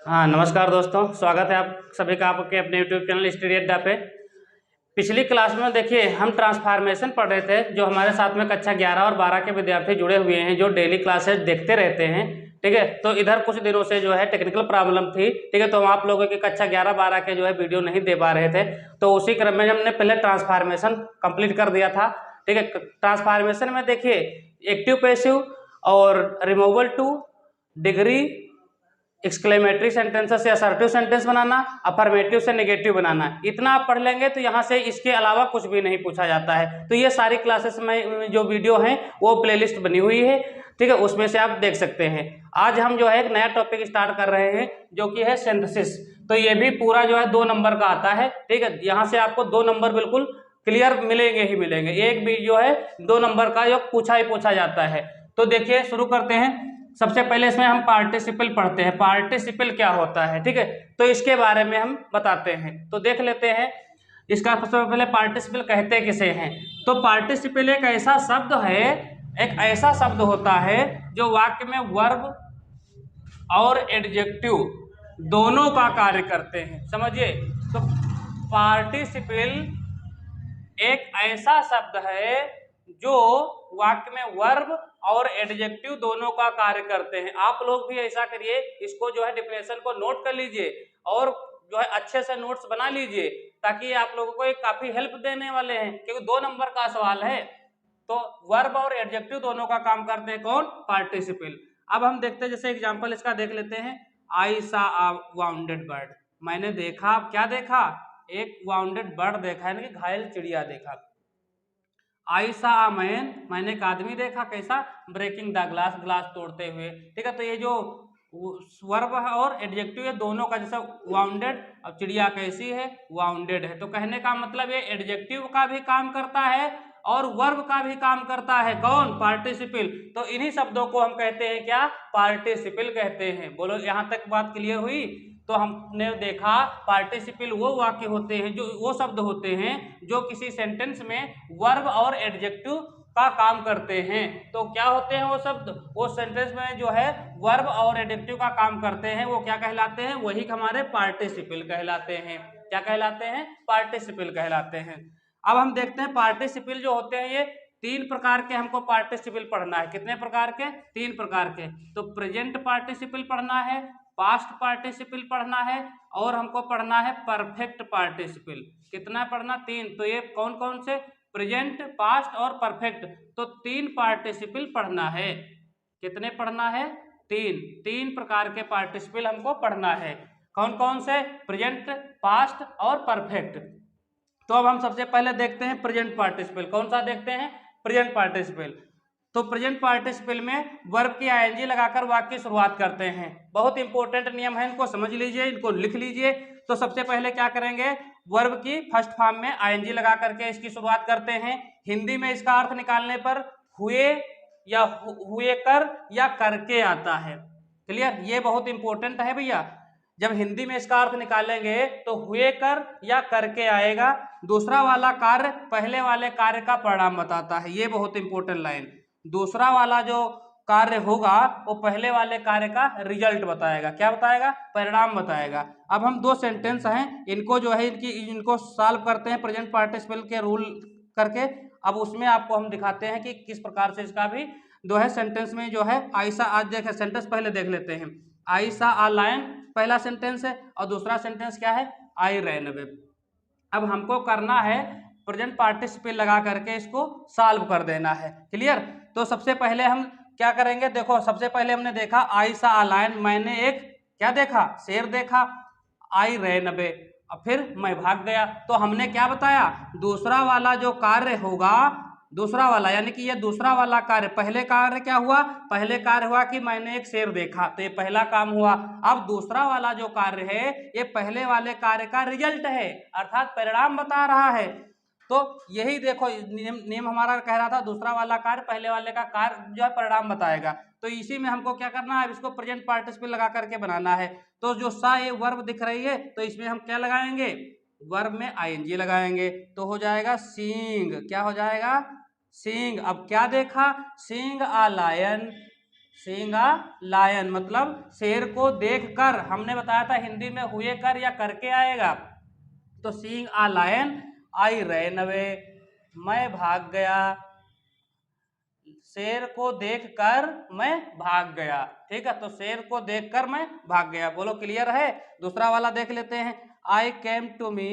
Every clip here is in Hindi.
हाँ, नमस्कार दोस्तों, स्वागत है आप सभी का आपके अपने यूट्यूब चैनल स्टडी अड्डा पे। पिछली क्लास में देखिए हम ट्रांसफॉर्मेशन पढ़ रहे थे। जो हमारे साथ में कक्षा 11 और 12 के विद्यार्थी जुड़े हुए हैं, जो डेली क्लासेस देखते रहते हैं, ठीक है। तो इधर कुछ दिनों से जो है टेक्निकल प्रॉब्लम थी, ठीक है। तो हम आप लोगों की कक्षा 11-12 के जो है वीडियो नहीं दे पा रहे थे। तो उसी क्रम में हमने पहले ट्रांसफॉर्मेशन कंप्लीट कर दिया था, ठीक है। ट्रांसफॉर्मेशन में देखिए एक्टिव पैसिव और removal too, degree, exclamatory sentences से असर्टिव सेंटेंस बनाना, अफर्मेटिव से नेगेटिव बनाना, इतना आप पढ़ लेंगे तो यहाँ से इसके अलावा कुछ भी नहीं पूछा जाता है। तो ये सारी क्लासेस में जो वीडियो हैं वो प्लेलिस्ट बनी हुई है, ठीक है, उसमें से आप देख सकते हैं। आज हम जो है एक नया टॉपिक स्टार्ट कर रहे हैं जो कि है सिंथेसिस। तो ये भी पूरा जो है 2 नंबर का आता है, ठीक है। यहाँ से आपको 2 नंबर बिल्कुल क्लियर मिलेंगे ही मिलेंगे। एक भी जो है 2 नंबर का जो पूछा ही पूछा जाता है। तो देखिए शुरू करते हैं। सबसे पहले इसमें हम पार्टिसिपल पढ़ते हैं। पार्टिसिपल क्या होता है, ठीक है, तो इसके बारे में हम बताते हैं। तो देख लेते हैं इसका। सबसे पहले पार्टिसिपल कहते किसे हैं। तो पार्टिसिपल एक ऐसा शब्द है, एक ऐसा शब्द होता है जो वाक्य में वर्ब और एडजेक्टिव दोनों का कार्य करते हैं। समझिए, तो पार्टिसिपल एक ऐसा शब्द है जो वाक्य में वर्ब और एडजेक्टिव दोनों का कार्य करते हैं। आप लोग भी ऐसा करिए, इसको जो है डिफिनेशन को नोट कर लीजिए और जो है अच्छे से नोट्स बना लीजिए, ताकि आप लोगों को एक काफी हेल्प देने वाले हैं, क्योंकि 2 नंबर का सवाल है। तो वर्ब और एडजेक्टिव दोनों का काम करते हैं कौन? पार्टिसिपल। अब हम देखते हैं, जैसे एग्जांपल इसका देख लेते हैं। आई सा आ वाउंडेड बर्ड, मैंने देखा, क्या देखा? एक वाउंडेड बर्ड देखा, यानी कि घायल चिड़िया देखा। आई सा आ मैन, मैंने एक आदमी देखा, कैसा? ब्रेकिंग द ग्लास, ग्लास तोड़ते हुए, ठीक है। तो ये जो वर्ब है और एडजेक्टिव है दोनों का, जैसे वाउंडेड, अब चिड़िया कैसी है? वाउंडेड है। तो कहने का मतलब ये एडजेक्टिव का भी काम करता है और वर्ब का भी काम करता है। कौन? पार्टिसिपल। तो इन्हीं शब्दों को हम कहते हैं क्या? पार्टिसिपल कहते हैं। बोलो, यहां तक बात क्लियर हुई? तो हमने देखा पार्टिसिपल वो वाक्य होते हैं, जो वो शब्द होते हैं जो किसी सेंटेंस में वर्ब और एडजेक्टिव का काम करते हैं। तो क्या होते हैं वो शब्द? वो सेंटेंस में जो है वर्ब और एडजेक्टिव का काम करते हैं, वो क्या कहलाते हैं? वही हमारे पार्टिसिपल कहलाते हैं। क्या कहलाते हैं? पार्टिसिपल कहलाते हैं। अब हम देखते हैं पार्टिसिपल जो होते हैं, ये 3 प्रकार के हमको पार्टिसिपल पढ़ना है। कितने प्रकार के? 3 प्रकार के। तो प्रेजेंट पार्टिसिपल पढ़ना है, पास्ट पार्टिसिपल पढ़ना है और हमको पढ़ना है परफेक्ट पार्टिसिपल। कितना पढ़ना? 3। तो ये कौन कौन से? प्रेजेंट, पास्ट और परफेक्ट। तो 3 पार्टिसिपल पढ़ना है। कितने पढ़ना है? 3 प्रकार के पार्टिसिपल हमको पढ़ना है। कौन कौन से? प्रेजेंट, पास्ट और परफेक्ट। तो अब हम सबसे पहले देखते हैं प्रेजेंट पार्टिसिपल। कौन सा देखते हैं? Present participle. तो प्रेजेंट पार्टिसिपल में वर्ब की आईएनजी लगाकर वाक्य की शुरुआत करते हैं। बहुत इंपॉर्टेंट नियम है, इनको समझ लीजिए, इनको लिख लीजिए। तो सबसे पहले क्या करेंगे? वर्ब की फर्स्ट फॉर्म में आईएनजी लगा करके इसकी शुरुआत करते हैं। हिंदी में इसका अर्थ निकालने पर हुए या हुए कर या करके आता है। क्लियर? ये बहुत इंपॉर्टेंट है भैया। जब हिंदी में इसका अर्थ निकालेंगे तो हुए कर या करके आएगा। दूसरा वाला कार्य पहले वाले कार्य का परिणाम बताता है। ये बहुत इंपॉर्टेंट लाइन। दूसरा वाला जो कार्य होगा वो पहले वाले कार्य का रिजल्ट बताएगा। क्या बताएगा? परिणाम बताएगा। अब हम 2 सेंटेंस हैं, इनको जो है इनको सॉल्व करते हैं प्रेजेंट पार्टिसिपल के रूल करके। अब उसमें आपको हम दिखाते हैं कि किस प्रकार से इसका भी जो है सेंटेंस में जो है आयसा, आज देखें सेंटेंस पहले देख लेते हैं। आयसा आ लायन पहला सेंटेंस है और दूसरा सेंटेंस क्या है? आई रैन अवे। अब हमको करना है प्रेजेंट पार्टिसिपल लगा करके इसको सॉल्व कर देना है। क्लियर? तो सबसे पहले हम क्या करेंगे? देखो, सबसे पहले हमने देखा आई सा आ लायन, मैंने एक क्या देखा? शेर देखा। आई रैन अवे, अब फिर मैं भाग गया। तो हमने क्या बताया? दूसरा वाला जो कार्य होगा, दूसरा वाला यानी कि ये दूसरा वाला कार्य, पहले कार्य क्या हुआ? पहले कार्य हुआ कि मैंने एक शेर देखा, तो ये पहला काम हुआ। अब दूसरा वाला जो कार्य है ये पहले वाले कार्य का रिजल्ट है, अर्थात परिणाम बता रहा है। तो यही देखो नियम हमारा कह रहा था, दूसरा वाला कार्य पहले वाले का कार्य जो है परिणाम बताएगा। तो इसी में हमको क्या करना है? इसको प्रेजेंट पार्टिसिपल लगा करके बनाना है। तो जो सा ये वर्ब दिख रही है, तो इसमें हम क्या लगाएंगे? वर्ब में आईएनजी लगाएंगे, तो हो जाएगा सींग। क्या हो जाएगा? सींग। अब क्या देखा? सींग आ लायन, सीइंग अ लायन मतलब शेर को देखकर, हमने बताया था हिंदी में हुए कर या करके आएगा, तो seeing a lion I ran away, मैं भाग गया, शेर को देखकर मैं भाग गया। ठीक है, तो शेर को देखकर मैं भाग गया। बोलो क्लियर है। दूसरा वाला देख लेते हैं। I came to me,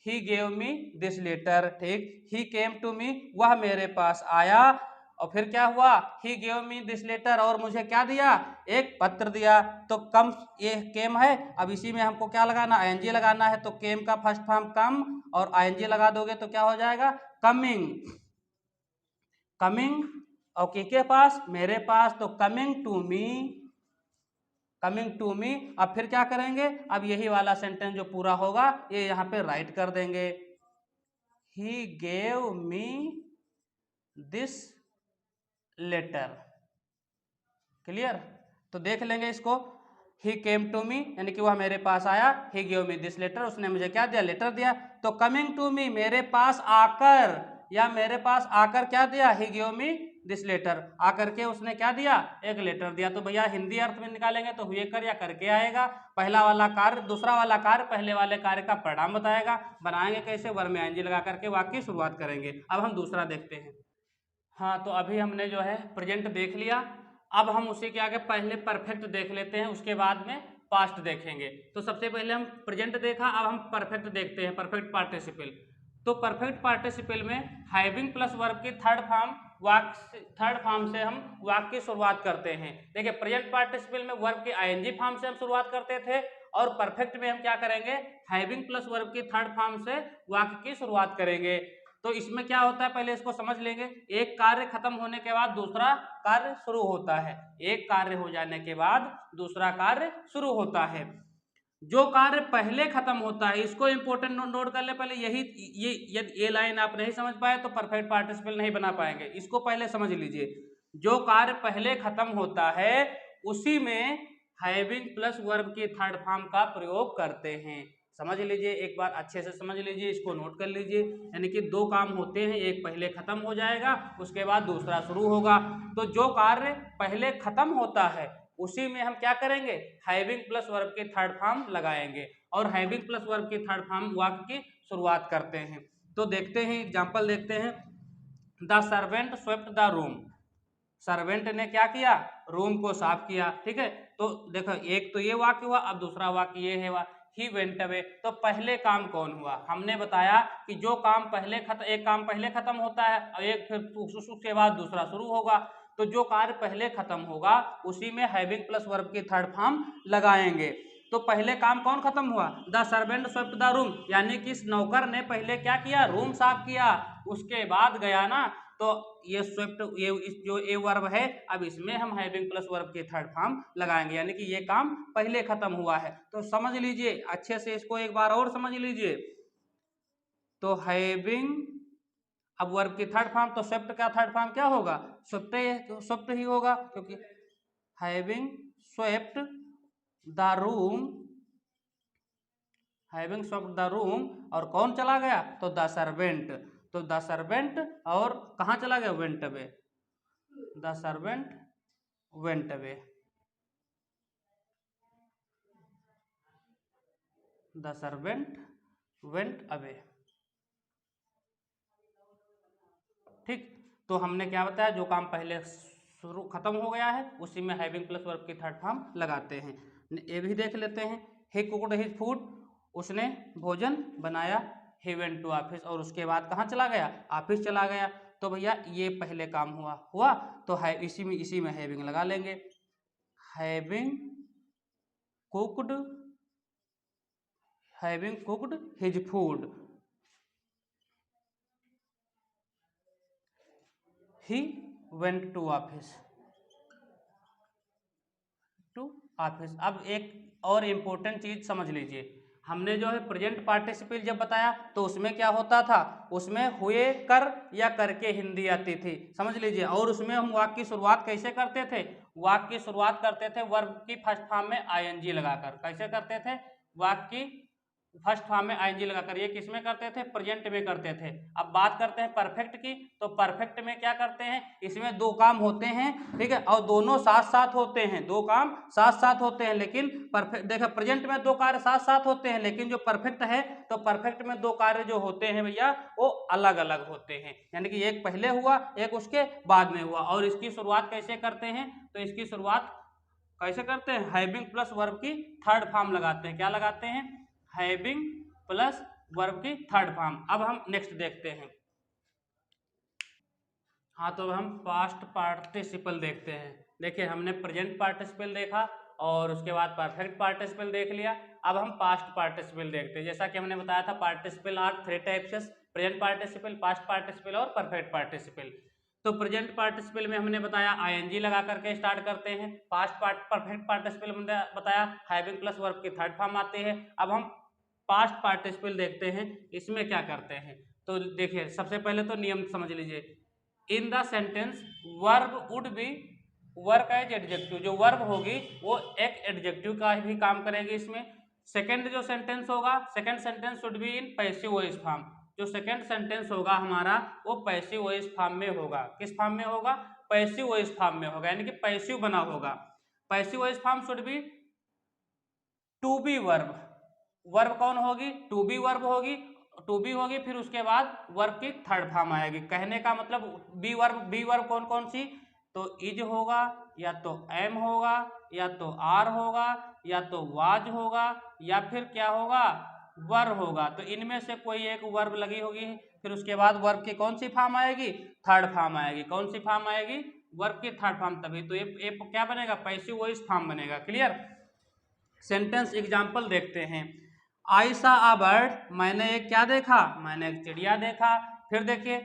he gave me this letter. ठीक, ही केम टू मी, वह मेरे पास आया, और फिर क्या हुआ, he gave me this letter, और मुझे क्या दिया, एक पत्र दिया। तो कम, ये केम है, अब इसी में हमको क्या लगाना, आईएनजी लगाना है। तो केम का फर्स्ट फॉर्म कम, और आईएनजी लगा दोगे तो क्या हो जाएगा, कमिंग। कमिंग और के पास, मेरे पास, तो coming to me, coming to me. अब फिर क्या करेंगे, अब यही वाला सेंटेंस जो पूरा होगा ये यहाँ पे राइट कर देंगे। He gave me this letter. Clear. तो देख लेंगे इसको। ही केम टू मी यानी कि वह मेरे पास आया, he gave me this letter, उसने मुझे क्या दिया, लेटर दिया। तो कमिंग टू मी, मेरे पास आकर, या मेरे पास आकर क्या दिया, he gave me this letter, आकर के उसने क्या दिया, एक लेटर दिया। तो भैया हिंदी अर्थ में निकालेंगे तो हुए कर या करके आएगा। पहला वाला कार्य, दूसरा वाला कार्य पहले वाले कार्य का परिणाम बताएगा। बनाएंगे कैसे, वर्ब में आईएनजी लगा करके वाक्य की शुरुआत करेंगे। अब हम दूसरा देखते हैं। हाँ, तो अभी हमने जो है प्रेजेंट देख लिया। अब हम उसी के आगे पहले परफेक्ट देख लेते हैं, उसके बाद में पास्ट देखेंगे। तो सबसे पहले हम प्रेजेंट देखा, अब हम परफेक्ट देखते हैं, परफेक्ट पार्टिसिपल। तो परफेक्ट पार्टिसिपल में हैविंग प्लस वर्ब की थर्ड फॉर्म से हम वाक्य की शुरुआत करते हैं। देखिए प्रेजेंट पार्टिसिपल में वर्ब की आईएनजी फॉर्म से हम शुरुआत करते थे, और परफेक्ट में हम क्या करेंगे, हैविंग प्लस वर्ब की थर्ड फॉर्म से वाक्य की शुरुआत करेंगे। तो इसमें क्या होता है, पहले इसको समझ लेंगे। एक कार्य खत्म होने के बाद दूसरा कार्य शुरू होता है, एक कार्य हो जाने के बाद दूसरा कार्य शुरू होता है। जो कार्य पहले खत्म होता है, इसको इंपॉर्टेंट नोट कर ले पहले। यही ये लाइन आप नहीं समझ पाए तो परफेक्ट पार्टिसिपल नहीं बना पाएंगे, इसको पहले समझ लीजिए। जो कार्य पहले खत्म होता है उसी में हैविंग प्लस वर्ब की थर्ड फॉर्म का प्रयोग करते हैं। समझ लीजिए, एक बार अच्छे से समझ लीजिए, इसको नोट कर लीजिए। यानी कि दो काम होते हैं, एक पहले खत्म हो जाएगा उसके बाद दूसरा शुरू होगा। तो जो कार्य पहले खत्म होता है उसी में हम क्या करेंगे, हैविंग प्लस वर्ब की थर्ड फॉर्म लगाएंगे, और हैविंग प्लस वर्ब की थर्ड फॉर्म वाक्य की शुरुआत करते हैं। तो देखते हैं, एग्जाम्पल देखते हैं। The servant swept the room, servant ने क्या किया, रूम को साफ किया। ठीक है, तो देखो एक तो ये वाक्य हुआ, अब दूसरा वाक्य ये है, ही वेंट अवे। तो पहले काम कौन हुआ, हमने बताया कि जो काम पहले एक काम पहले खत्म होता है और एक फिर उसके बाद दूसरा शुरू होगा। तो जो कार्य पहले खत्म होगा उसी में हैविंग प्लस वर्ब की थर्ड फॉर्म लगाएंगे। तो पहले काम कौन खत्म हुआ, the servant swept the room, यानी कि इस नौकर ने पहले क्या किया, रूम साफ किया। उसके बाद गया ना, तो ये स्वेप्ट, ये जो ए वर्ब है, अब इसमें हम हैविंग प्लस वर्ब की थर्ड फॉर्म लगाएंगे, यानी कि ये काम पहले खत्म हुआ है। तो समझ लीजिए अच्छे से, इसको एक बार और समझ लीजिए। तो हैविंग, अब वर्ब की थर्ड फॉर्म, तो स्वेप्ट का थर्ड फॉर्म क्या होगा, स्वेप्ट, तो स्वेप्ट ही होगा, क्योंकि having swept the room, having swept the room, और कौन चला गया, तो द सर्वेंट। तो द सर्वेंट और कहाँ चला गया, went away, the servant went away, the servant went away. ठीक, तो हमने क्या बताया, जो काम पहले शुरू खत्म हो गया है उसी में हैविंग प्लस वर्ब की थर्ड फॉर्म लगाते हैं। ये भी देख लेते हैं। ही कुक्ड हिज फूड, उसने भोजन बनाया। ही वेंट टू ऑफिस, और उसके बाद कहाँ चला गया, ऑफिस चला गया। तो भैया ये पहले काम हुआ तो है इसी में हैविंग लगा लेंगे। Having cooked, having cooked his food, he went to office, to office. अब एक और इम्पोर्टेंट चीज समझ लीजिए, हमने जो है प्रेजेंट पार्टिसिपल जब बताया तो उसमें क्या होता था, उसमें हुए कर या करके हिंदी आती थी, समझ लीजिए। और उसमें हम वाक्य की शुरुआत कैसे करते थे, वाक्य की शुरुआत करते थे वर्ब की फर्स्ट फॉर्म में आईएनजी लगाकर। कैसे करते थे, वाक्य की फर्स्ट फॉर्म में आईएनजी लगाकर, ये किस में करते थे, प्रेजेंट में करते थे। अब बात करते हैं परफेक्ट की, तो परफेक्ट में क्या करते हैं, इसमें दो काम होते हैं, ठीक है, और दोनों साथ साथ होते हैं, दो काम साथ साथ होते हैं, लेकिन परफेक्ट देखो प्रेजेंट में दो कार्य साथ साथ होते हैं, लेकिन जो परफेक्ट है तो परफेक्ट में दो कार्य जो होते हैं भैया वो अलग अलग होते हैं, यानी कि एक पहले हुआ एक उसके बाद में हुआ। और इसकी शुरुआत कैसे करते हैं, तो इसकी शुरुआत कैसे करते हैं, हैविंग प्लस वर्ब की थर्ड फॉर्म लगाते हैं। क्या लगाते हैं, हैविंग प्लस वर्ब की थर्ड फॉर्म। अब हम नेक्स्ट देखते हैं। हाँ, तो हम पास्ट पार्टिसिपल देखते हैं। देखिए हमने प्रेजेंट पार्टिसिपल देखा और उसके बाद परफेक्ट पार्टिसिपल देख लिया। अब हम पास्ट पार्टिसिपल देखते हैं। जैसा कि हमने बताया था participle are three types, present participle, past participle और परफेक्ट पार्टिसिपल। तो प्रेजेंट पार्टिसिपल में हमने बताया आईएनजी लगा करके स्टार्ट करते हैं। परफेक्ट पार्टिसिपल में बताया हैविंग प्लस वर्ब की थर्ड फॉर्म आती है। अब हम पास्ट पार्टिसिपल देखते हैं, इसमें क्या करते हैं। तो देखिए सबसे पहले तो नियम समझ लीजिए, in the sentence verb would be work as adjective, जो वर्ब होगी वो एक एडजेक्टिव का भी काम करेगी इसमें। सेकंड जो सेंटेंस होगा, second sentence should be in passive voice form, जो सेकंड सेंटेंस होगा हमारा वो पैसिव वॉइस फॉर्म में होगा। किस फॉर्म में होगा, पैसिव वॉइस फॉर्म में होगा, यानी कि पैसिव बना होगा। Passive voice form should be to be verb, verb कौन होगी, टू बी वर्ब होगी, टू बी होगी, फिर उसके बाद वर्ब की थर्ड फॉर्म आएगी। कहने का मतलब बी वर्ब कौन कौन सी, तो इज होगा, या तो एम होगा, या तो आर होगा, या तो वाज होगा, या फिर क्या होगा, वर होगा। तो इनमें से कोई एक वर्ब लगी होगी, फिर उसके बाद वर्ब की कौन सी फॉर्म आएगी, थर्ड फॉर्म आएगी। कौन सी फॉर्म आएगी, वर्ब की थर्ड फॉर्म, तभी तो ये क्या बनेगा, पैसिव वॉइस फॉर्म बनेगा। क्लियर। सेंटेंस एग्जाम्पल देखते हैं। आई सा अ बर्ड, मैंने एक क्या देखा, मैंने एक चिड़िया देखा। फिर देखिए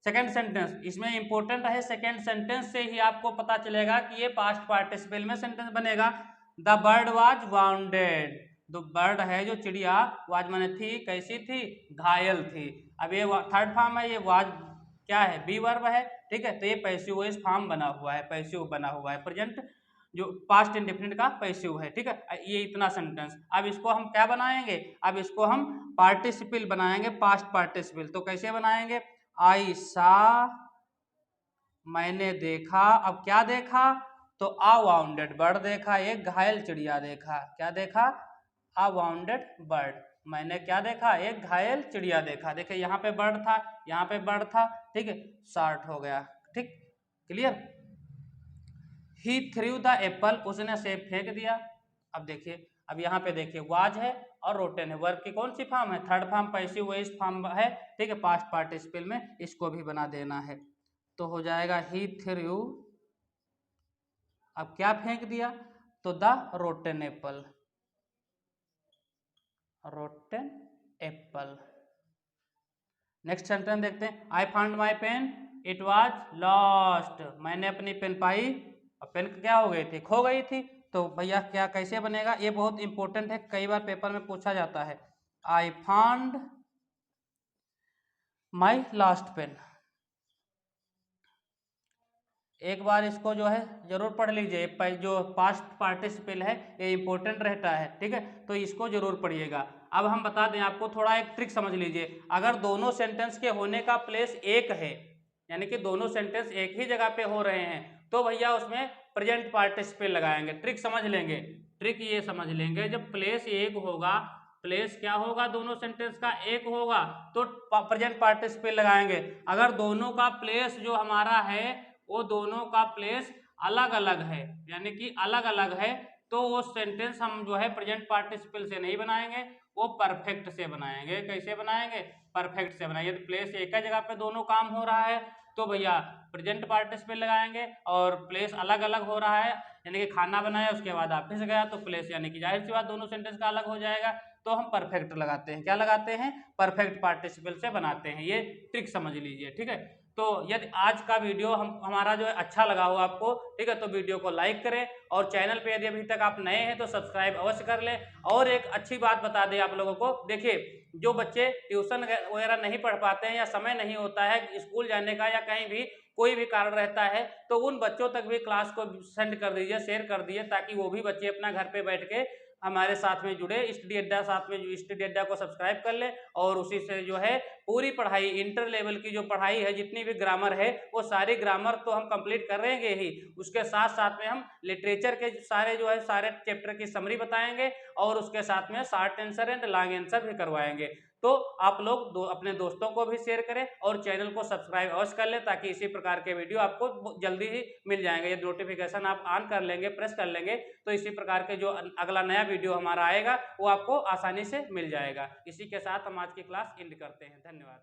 सेकंड सेंटेंस, इसमें इंपॉर्टेंट है, सेकंड सेंटेंस से ही आपको पता चलेगा कि ये पास्ट पार्टिसिपल में सेंटेंस बनेगा। द बर्ड वाज वाउंडेड, जो बर्ड है जो चिड़िया, वाज माने थी, कैसी थी, घायल थी। अब ये थर्ड फॉर्म है, ये वाज क्या है, बी वर्ब है, ठीक है, तो ये पैसिव वॉइस फॉर्म बना हुआ है, पैसिव बना हुआ है, प्रेजेंट जो पास्ट इंडेफिनिट का पैसिव है, ठीक है। ये इतना सेंटेंस, अब इसको हम क्या बनाएंगे, अब इसको हम पार्टिसिपल बनाएंगे, पास्ट पार्टिसिपल। तो कैसे बनाएंगे, आई सा, मैंने देखा, अब क्या देखा, तो आ वाउंडेड बर्ड देखा, एक घायल चिड़िया देखा। क्या देखा, आ वाउंडेड बर्ड, मैंने क्या देखा, एक घायल चिड़िया देखा। देखिए यहाँ पे बर्ड था, यहाँ पे बर्ड था, ठीक है, शॉर्ट हो गया, ठीक, clear. He through the Apple, उसने सेब फेंक दिया। अब देखिए, अब यहाँ पे देखिए वाज है और रोटेन है, वर्ब की कौन सी फॉर्म है, third form, passive voice form है, ठीक है, पास्ट पार्टिसिपल में इसको भी बना देना है। तो हो जाएगा ही थ्रू, अब क्या फेंक दिया, तो the rotten apple, rotten apple. Next sentence देखते हैं। I found my pen, it was lost, मैंने अपनी पेन पाई और पेन क्या हो गई थी, खो गई थी। तो भैया क्या कैसे बनेगा, ये बहुत इंपॉर्टेंट है, कई बार पेपर में पूछा जाता है। I found my last pen, एक बार इसको जो है जरूर पढ़ लीजिए, जो पास्ट पार्टिसिपल है ये इंपॉर्टेंट रहता है, ठीक है, तो इसको जरूर पढ़िएगा। अब हम बता दें आपको, थोड़ा एक ट्रिक समझ लीजिए, अगर दोनों सेंटेंस के होने का प्लेस एक है, यानी कि दोनों सेंटेंस एक ही जगह पे हो रहे हैं, तो भैया उसमें प्रेजेंट पार्टिसिपल लगाएंगे। ट्रिक समझ लेंगे, ट्रिक ये समझ लेंगे, जब प्लेस एक होगा, प्लेस क्या होगा, दोनों सेंटेंस का एक होगा, तो प्रेजेंट पार्टिसिपल लगाएंगे। अगर दोनों का प्लेस जो हमारा है वो दोनों का प्लेस अलग अलग है, यानी कि अलग अलग है, तो वो सेंटेंस हम जो है प्रेजेंट पार्टिसिपल से नहीं बनाएंगे, वो परफेक्ट से बनाएंगे। कैसे बनाएंगे, परफेक्ट से बनाएंगे। तो प्लेस एक ही जगह पे दोनों काम हो रहा है तो भैया प्रेजेंट पार्टिसिपल लगाएंगे, और प्लेस अलग अलग हो रहा है, यानी कि खाना बनाया उसके बाद ऑफिस गया, तो प्लेस यानी कि जाहिर सी बात दोनों सेंटेंस का अलग हो जाएगा, तो हम परफेक्ट लगाते हैं। क्या लगाते हैं, परफेक्ट पार्टिसिपल से बनाते हैं। ये ट्रिक समझ लीजिए, ठीक है। तो यदि आज का वीडियो हमारा जो है अच्छा लगा हो आपको, ठीक है, तो वीडियो को लाइक करें, और चैनल पे यदि अभी तक आप नए हैं तो सब्सक्राइब अवश्य कर लें। और एक अच्छी बात बता दें आप लोगों को, देखिए जो बच्चे ट्यूशन वगैरह नहीं पढ़ पाते हैं, या समय नहीं होता है स्कूल जाने का, या कहीं भी कोई भी कारण रहता है, तो उन बच्चों तक भी क्लास को सेंड कर दीजिए, शेयर कर दीजिए, ताकि वो भी बच्चे अपना घर पे बैठ के हमारे साथ में जुड़े, स्टडी अड्डा साथ में स्टडी अड्डा को सब्सक्राइब कर ले और उसी से जो है पूरी पढ़ाई, इंटर लेवल की जो पढ़ाई है, जितनी भी ग्रामर है वो सारी ग्रामर तो हम कंप्लीट कर रहेंगे ही, उसके साथ साथ में हम लिटरेचर के सारे जो है सारे चैप्टर की समरी बताएंगे और उसके साथ में short answer and long answer भी करवाएंगे। तो आप लोग अपने दोस्तों को भी शेयर करें और चैनल को सब्सक्राइब अवश्य कर लें ताकि इसी प्रकार के वीडियो आपको जल्दी ही मिल जाएंगे। ये नोटिफिकेशन आप ऑन कर लेंगे, प्रेस कर लेंगे तो इसी प्रकार के जो अगला नया वीडियो हमारा आएगा वो आपको आसानी से मिल जाएगा। इसी के साथ हम आज की क्लास एंड करते हैं। धन्यवाद।